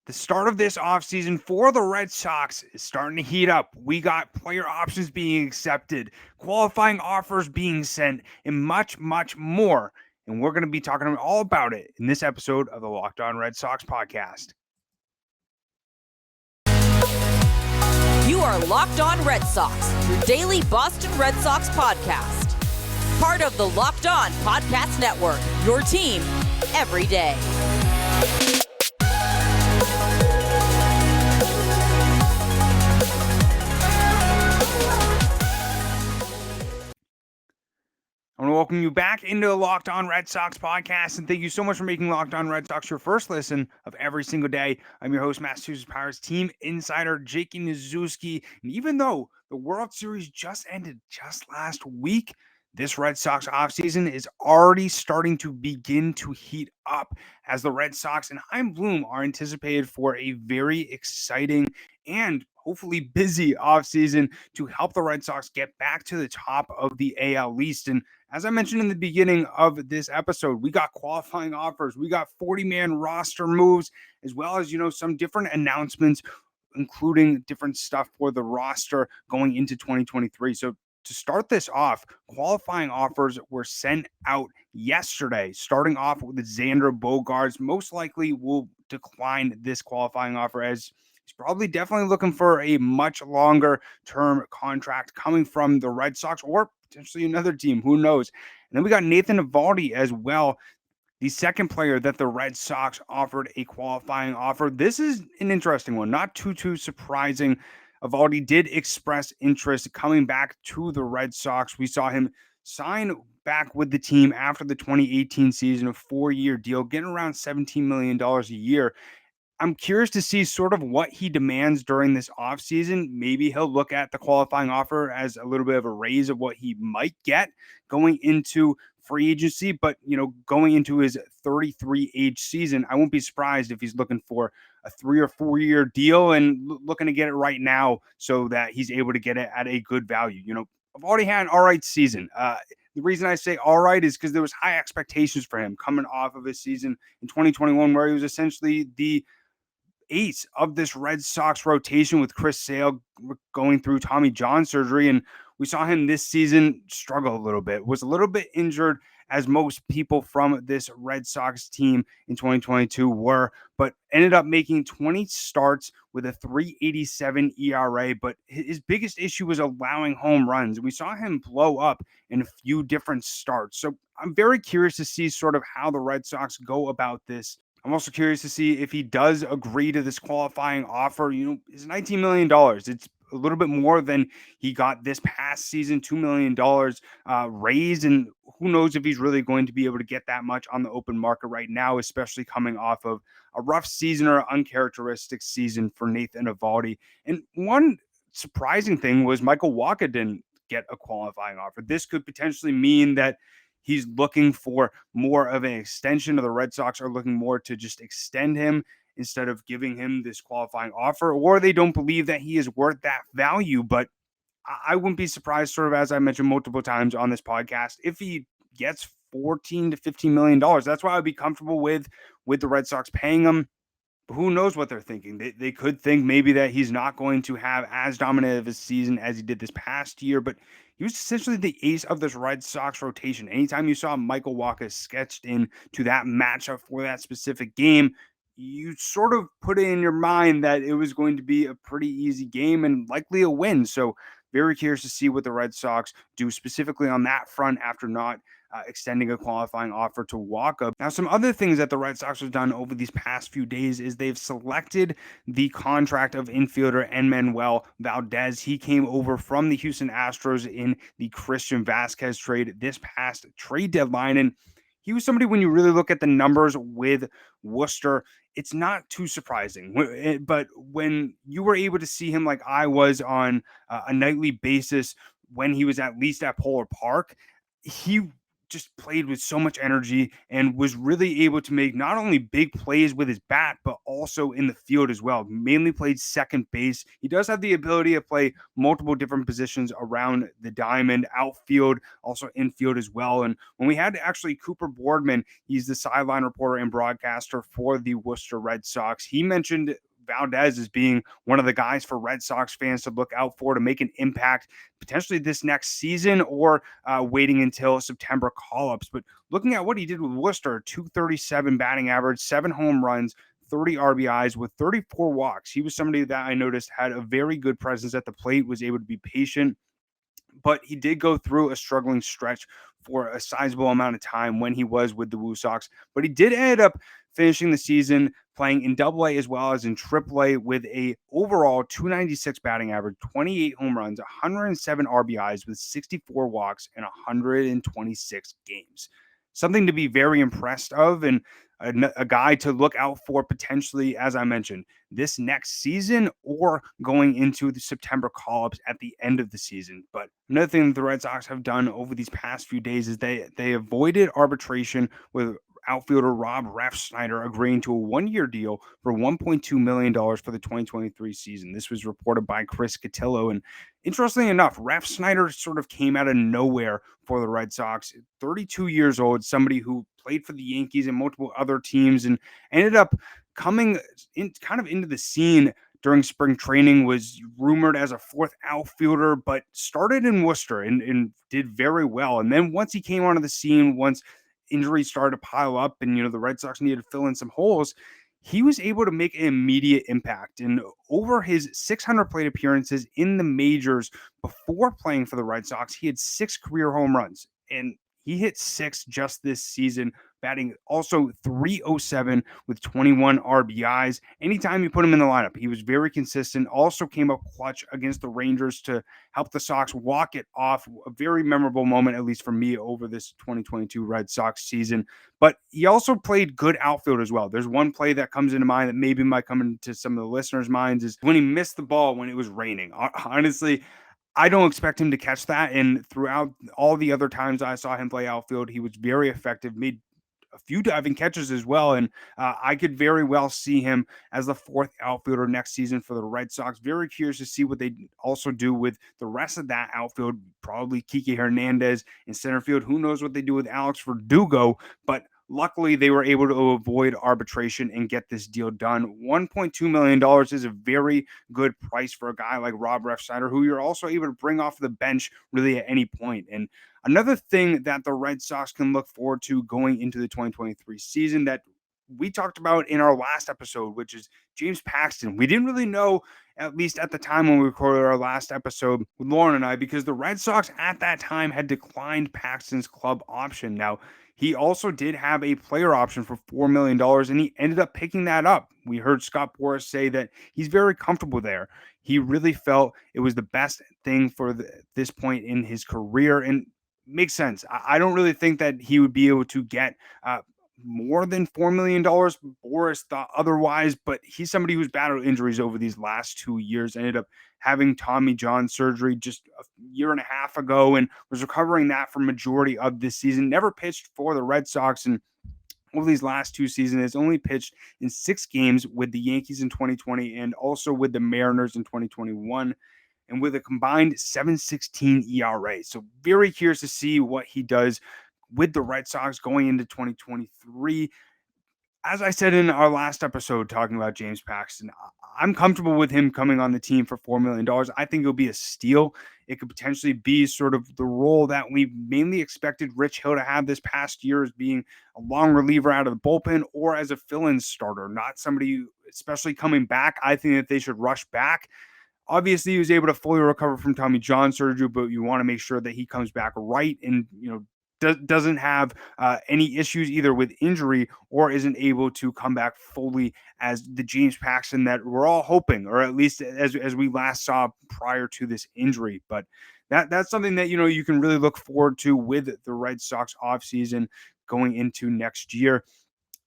The start of this offseason for the Red Sox is starting to heat up. We got player options being accepted, qualifying offers being sent, and much, much more. And we're going to be talking all about it in this episode of the Locked On Red Sox podcast. You are Locked On Red Sox, your daily Boston Red Sox podcast. Part of the Locked On Podcast Network, your team every day. I want to welcome you back into the Locked On Red Sox podcast, and thank you so much for making Locked On Red Sox your first listen of every single day. I'm your host, Massachusetts Pirates team insider Jake Ignaszewski, and even though the World Series just ended just last week, this Red Sox offseason is already starting to begin to heat up as the Red Sox and Chaim Bloom are anticipated for a very exciting and hopefully busy offseason to help the Red Sox get back to the top of the AL East. And as I mentioned in the beginning of this episode, we got qualifying offers, we got 40-man roster moves, as well as, some different announcements, including different stuff for the roster going into 2023. So to start this off, qualifying offers were sent out yesterday, starting off with Xander Bogaerts. Most likely will decline this qualifying offer as he's probably definitely looking for a much longer term contract coming from the Red Sox or potentially another team. Who knows? And then we got Nathan Eovaldi as well, the second player that the Red Sox offered a qualifying offer. This is an interesting one, not too surprising. Eovaldi did express interest coming back to the Red Sox. We saw him sign back with the team after the 2018 season, a 4-year deal, getting around $17 million a year. I'm curious to see sort of what he demands during this offseason. Maybe he'll look at the qualifying offer as a little bit of a raise of what he might get going into free agency. But, going into his 33 age season, I won't be surprised if he's looking for a 3 or 4 year deal and looking to get it right now so that he's able to get it at a good value. I've already had an all right season. The reason I say all right is because there was high expectations for him coming off of his season in 2021, where he was essentially the ace of this Red Sox rotation with Chris Sale going through Tommy John surgery. And we saw him this season struggle a little bit, was a little bit injured as most people from this Red Sox team in 2022 were, but ended up making 20 starts with a 3.87 ERA. But his biggest issue was allowing home runs. We saw him blow up in a few different starts. So I'm very curious to see sort of how the Red Sox go about this. I'm also curious to see if he does agree to this qualifying offer. It's $19 million. It's a little bit more than he got this past season, $2 million raised. And who knows if he's really going to be able to get that much on the open market right now, especially coming off of a rough season or uncharacteristic season for Nathan Eovaldi. And one surprising thing was Michael Wacha didn't get a qualifying offer. This could potentially mean that he's looking for more of an extension, or the Red Sox are looking more to just extend him instead of giving him this qualifying offer, or they don't believe that he is worth that value. But I wouldn't be surprised, sort of as I mentioned multiple times on this podcast, if he gets $14 to $15 million. That's why I'd be comfortable with the Red Sox paying him. But who knows what they're thinking? They could think maybe that he's not going to have as dominant of a season as he did this past year, but he was essentially the ace of this Red Sox rotation. Anytime you saw Michael Wacha sketched in to that matchup for that specific game, you sort of put it in your mind that it was going to be a pretty easy game and likely a win. So very curious to see what the Red Sox do specifically on that front after not extending a qualifying offer to Wacha. Now, some other things that the Red Sox have done over these past few days is they've selected the contract of infielder Enmanuel Valdez. He came over from the Houston Astros in the Christian Vasquez trade this past trade deadline. And he was somebody, when you really look at the numbers with Worcester, it's not too surprising. But when you were able to see him like I was on a nightly basis when he was at least at Polar Park, he just played with so much energy and was really able to make not only big plays with his bat, but also in the field as well. Mainly played second base. He does have the ability to play multiple different positions around the diamond, outfield, also infield as well. And when we had actually Cooper Boardman, he's the sideline reporter and broadcaster for the Worcester Red Sox. He mentioned Valdez as being one of the guys for Red Sox fans to look out for to make an impact potentially this next season or waiting until September call-ups. But looking at what he did with Worcester, 237 batting average, 7 home runs, 30 RBIs with 34 walks. He was somebody that I noticed had a very good presence at the plate, was able to be patient, but he did go through a struggling stretch for a sizable amount of time when he was with the Woo Sox. But he did end up finishing the season playing in Double-A as well as in Triple-A with a overall 296 batting average, 28 home runs, 107 RBIs with 64 walks in 126 games. Something to be very impressed of, and a guy to look out for potentially, as I mentioned, this next season or going into the September call-ups at the end of the season. But another thing that the Red Sox have done over these past few days is they avoided arbitration with outfielder Rob Refsnyder agreeing to a 1-year deal for $1.2 million for the 2023 season. This was reported by Chris Cotillo. And interestingly enough, Refsnyder sort of came out of nowhere for the Red Sox. 32 years old, somebody who played for the Yankees and multiple other teams and ended up coming in kind of into the scene during spring training, was rumored as a fourth outfielder, but started in Worcester and did very well. And then once he came onto the scene, once injuries started to pile up and, the Red Sox needed to fill in some holes, he was able to make an immediate impact. And over his 600 plate appearances in the majors before playing for the Red Sox, he had 6 career home runs. And he hit 6 just this season, batting also .307 with 21 RBIs. Anytime you put him in the lineup, he was very consistent. Also came up clutch against the Rangers to help the Sox walk it off. A very memorable moment, at least for me, over this 2022 Red Sox season. But he also played good outfield as well. There's one play that comes into mind that maybe might come into some of the listeners' minds is when he missed the ball when it was raining. Honestly, I don't expect him to catch that. And throughout all the other times I saw him play outfield, he was very effective, made a few diving catches as well. And I could very well see him as the fourth outfielder next season for the Red Sox. Very curious to see what they also do with the rest of that outfield. Probably Kike Hernandez in center field. Who knows what they do with Alex Verdugo, but luckily, they were able to avoid arbitration and get this deal done. $1.2 million is a very good price for a guy like Rob Refsnyder, who you're also able to bring off the bench really at any point. And another thing that the Red Sox can look forward to going into the 2023 season that we talked about in our last episode, which is James Paxton. We didn't really know, at least at the time when we recorded our last episode with Lauren and I, because the Red Sox at that time had declined Paxton's club option. Now, he also did have a player option for $4 million, and he ended up picking that up. We heard Scott Boras say that he's very comfortable there. He really felt it was the best thing for this point in his career, and makes sense. I don't really think that he would be able to get more than $4 million. Boras thought otherwise, but he's somebody who's battled injuries over these last 2 years, ended up having Tommy John surgery just a year and a half ago and was recovering that for majority of this season. Never pitched for the Red Sox, and over these last 2 seasons has only pitched in 6 games with the Yankees in 2020 and also with the Mariners in 2021. And with a combined 7.16 ERA. So very curious to see what he does with the Red Sox going into 2023. As I said in our last episode talking about James Paxton, I'm comfortable with him coming on the team for $4 million. I think it'll be a steal. It could potentially be sort of the role that we mainly expected Rich Hill to have this past year, as being a long reliever out of the bullpen or as a fill-in starter, not somebody, especially coming back. I think that they should rush back. Obviously, he was able to fully recover from Tommy John surgery, but you want to make sure that he comes back right and, doesn't have any issues either with injury or isn't able to come back fully as the James Paxton that we're all hoping, or at least as we last saw prior to this injury. But that's something that, you can really look forward to with the Red Sox offseason going into next year.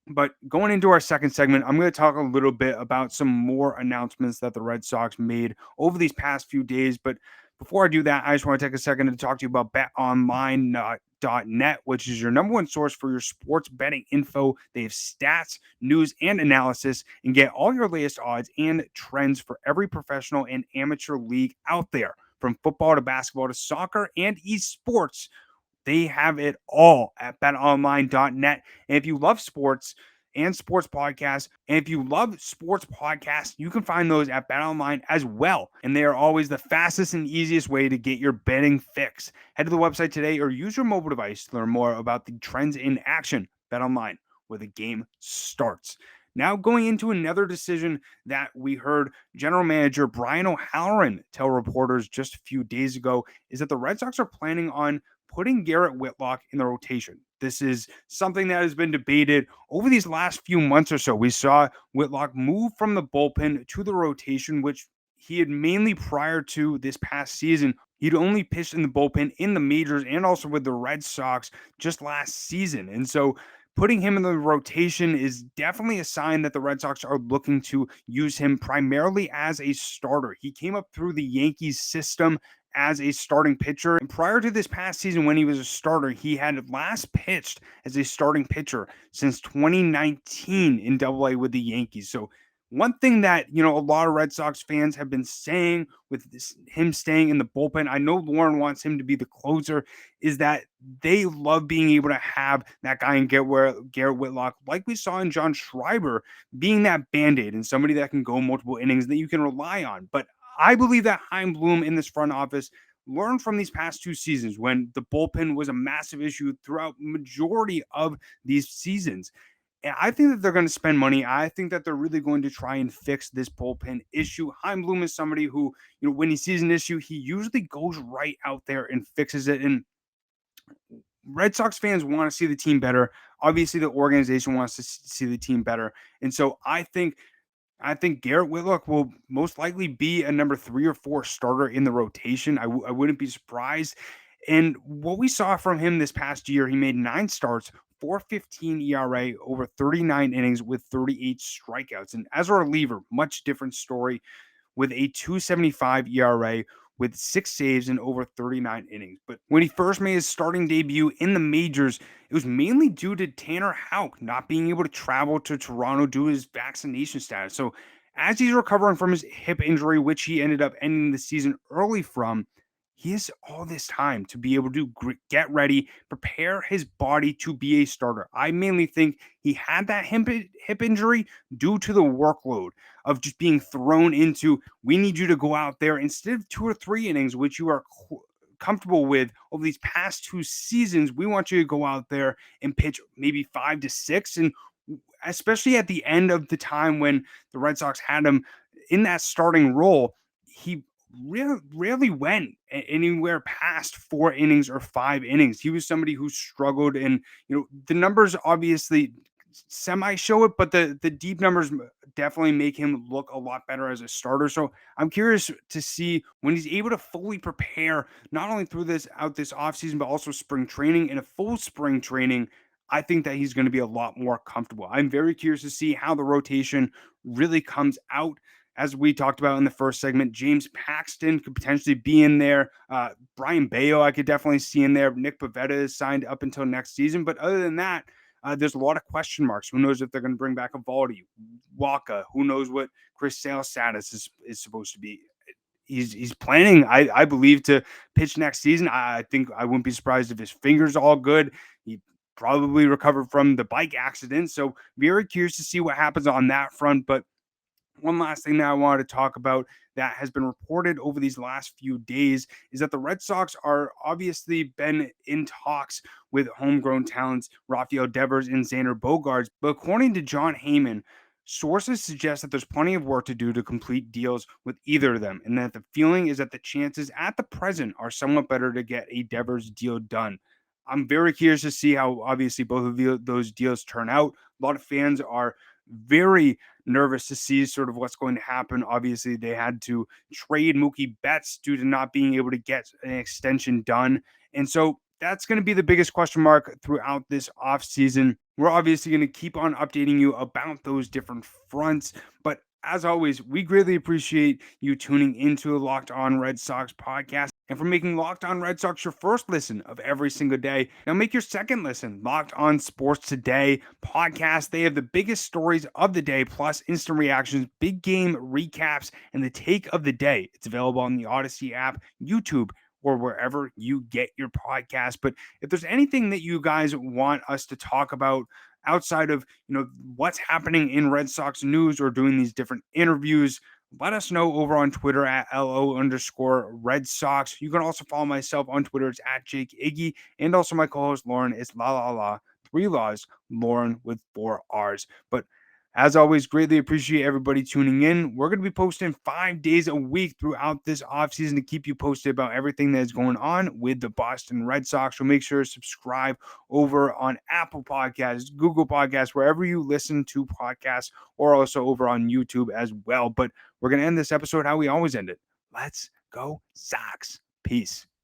But going into our second segment, I'm going to talk a little bit about some more announcements that the Red Sox made over these past few days. But before I do that, I just want to take a second to talk to you about betonline.ag. betonline.net, which is your number one source for your sports betting info. They have stats, news, and analysis, and get all your latest odds and trends for every professional and amateur league out there. From football to basketball to soccer and esports, they have it all at betonline.net. And if you love sports and sports podcasts, you can find those at BetOnline as well. And they are always the fastest and easiest way to get your betting fix. Head to the website today or use your mobile device to learn more about the trends in action. BetOnline, where the game starts. Now going into another decision that we heard general manager Brian O'Halloran tell reporters just a few days ago is that the Red Sox are planning on putting Garrett Whitlock in the rotation. This is something that has been debated over these last few months or so. We saw Whitlock move from the bullpen to the rotation, which he had mainly prior to this past season. He'd only pitched in the bullpen in the majors and also with the Red Sox just last season. And so putting him in the rotation is definitely a sign that the Red Sox are looking to use him primarily as a starter. He came up through the Yankees system as a starting pitcher. And prior to this past season, when he was a starter, he had last pitched as a starting pitcher since 2019 in AA with the Yankees. So one thing that, a lot of Red Sox fans have been saying with him staying in the bullpen, I know Lauren wants him to be the closer, is that they love being able to have that guy in Garrett Whitlock, like we saw in John Schreiber, being that Band-Aid and somebody that can go multiple innings that you can rely on. But I believe that Chaim Bloom in this front office learned from these past two seasons when the bullpen was a massive issue throughout majority of these seasons. And I think that they're going to spend money. I think that they're really going to try and fix this bullpen issue. Chaim Bloom is somebody who, when he sees an issue, he usually goes right out there and fixes it. And Red Sox fans want to see the team better. Obviously, the organization wants to see the team better. And so I think Garrett Whitlock will most likely be a number 3 or 4 starter in the rotation. I wouldn't be surprised. And what we saw from him this past year, he made 9 starts, 4.15 ERA, over 39 innings with 38 strikeouts. And as a reliever, much different story with a 2.75 ERA with 6 saves and over 39 innings. But when he first made his starting debut in the majors, it was mainly due to Tanner Houck not being able to travel to Toronto due to his vaccination status. So as he's recovering from his hip injury, which he ended up ending the season early from, he has all this time to be able to get ready, prepare his body to be a starter. I mainly think he had that hip injury due to the workload of just being thrown into, we need you to go out there instead of 2 or 3 innings, which you are comfortable with over these past 2 seasons. We want you to go out there and pitch maybe 5 to 6. And especially at the end of the time when the Red Sox had him in that starting role, he rarely went anywhere past 4 innings or 5 innings. He was somebody who struggled, and the numbers obviously semi show it, but the deep numbers definitely make him look a lot better as a starter. So I'm curious to see when he's able to fully prepare, not only through this offseason, but also spring training. In a full spring training, I think that he's going to be a lot more comfortable. I'm very curious to see how the rotation really comes out. As we talked about in the first segment, James Paxton could potentially be in there. Brian Bayo, I could definitely see in there. Nick Pivetta is signed up until next season. But other than that, there's a lot of question marks. Who knows if they're going to bring back Eovaldi, Waka? Who knows what Chris Sale's status is supposed to be? He's planning, I believe, to pitch next season. I think I wouldn't be surprised if his finger's all good. He probably recovered from the bike accident. So very curious to see what happens on that front. But one last thing that I wanted to talk about that has been reported over these last few days is that the Red Sox are obviously been in talks with homegrown talents Rafael Devers and Xander Bogaerts. But according to Jon Heyman, sources suggest that there's plenty of work to do to complete deals with either of them, and that the feeling is that the chances at the present are somewhat better to get a Devers deal done. I'm very curious to see how obviously both of those deals turn out. A lot of fans are very nervous to see sort of what's going to happen. Obviously, they had to trade Mookie Betts due to not being able to get an extension done. And so that's going to be the biggest question mark throughout this offseason. We're obviously going to keep on updating you about those different fronts. But as always, we greatly appreciate you tuning into the Locked On Red Sox podcast. and for making Locked On Red Sox your first listen of every single day. Now make your second listen Locked On Sports Today podcast. They have the biggest stories of the day, plus instant reactions, big game recaps, and the take of the day. It's available on the Odyssey app, YouTube, or wherever you get your podcast. But if there's anything that you guys want us to talk about outside of what's happening in Red Sox news or doing these different interviews, let us know over on Twitter at LO_Red Sox. You can also follow myself on Twitter. It's at Jake Iggy. And also my co-host Lauren. It's la 3 laws, Lauren with 4 R's. But as always, greatly appreciate everybody tuning in. We're going to be posting 5 days a week throughout this offseason to keep you posted about everything that is going on with the Boston Red Sox. So make sure to subscribe over on Apple Podcasts, Google Podcasts, wherever you listen to podcasts, or also over on YouTube as well. But we're going to end this episode how we always end it. Let's go Sox. Peace.